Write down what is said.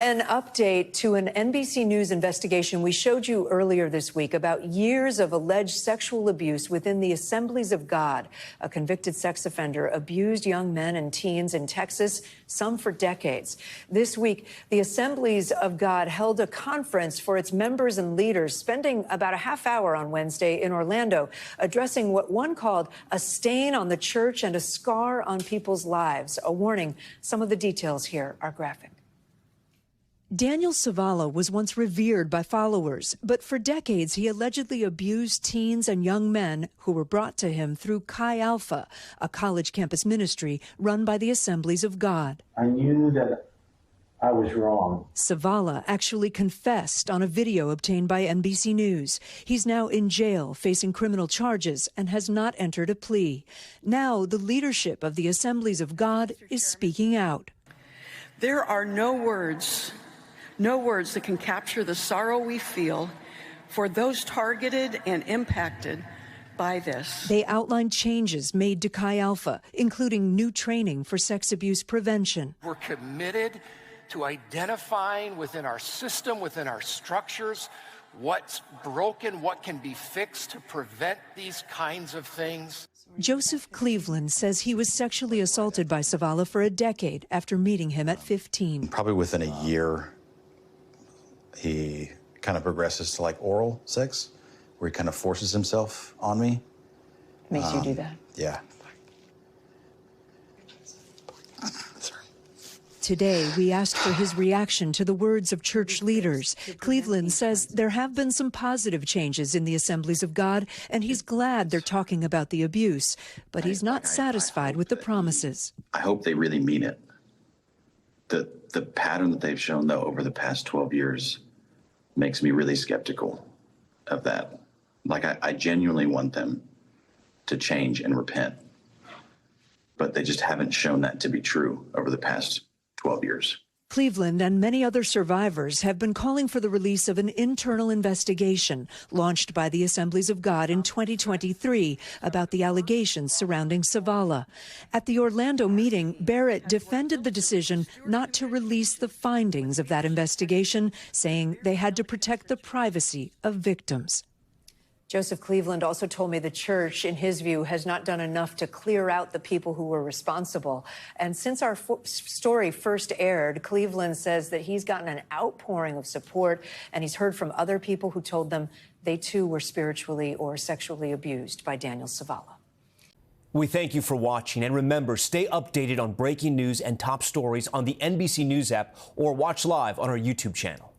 An update to an NBC News investigation we showed you earlier this week about years of alleged sexual abuse within the Assemblies of God. A convicted sex offender abused young men and teens in Texas, some for decades. This week, the Assemblies of God held a conference for its members and leaders, spending about a half hour on Wednesday in Orlando, addressing what one called a stain on the church and a scar on people's lives. A warning, some of the details here are graphic. Daniel Savala was once revered by followers, but for decades he allegedly abused teens and young men who were brought to him through Chi Alpha, a college campus ministry run by the Assemblies of God. I knew that I was wrong. Savala actually confessed on a video obtained by NBC News. He's now in jail facing criminal charges and has not entered a plea. Now the leadership of the Assemblies of God is speaking out. There are no words that can capture the sorrow we feel for those targeted and impacted by this. They outlined changes made to Chi Alpha, including new training for sex abuse prevention. We're committed to identifying within our system, within our structures, what's broken, what can be fixed to prevent these kinds of things. Joseph Cleveland says he was sexually assaulted by Savala for a decade after meeting him at 15. Probably within a year, he kind of progresses to like oral sex, where he kind of forces himself on me. Makes you do that? Yeah. Today, we asked for his reaction to the words of church leaders. Cleveland says there have been some positive changes in the Assemblies of God, and he's glad they're talking about the abuse, but he's not satisfied with the promises. I hope they really mean it. The pattern that they've shown, though, over the past 12 years makes me really skeptical of that. Like, I genuinely want them to change and repent, but they just haven't shown that to be true over the past 12 years. Cleveland and many other survivors have been calling for the release of an internal investigation launched by the Assemblies of God in 2023 about the allegations surrounding Savala. At the Orlando meeting, Barrett defended the decision not to release the findings of that investigation, saying they had to protect the privacy of victims. Joseph Cleveland also told me the church, in his view, has not done enough to clear out the people who were responsible. And since our story first aired, Cleveland says that he's gotten an outpouring of support, and he's heard from other people who told them they too were spiritually or sexually abused by Daniel Savala. We thank you for watching, and remember, stay updated on breaking news and top stories on the NBC News app or watch live on our YouTube channel.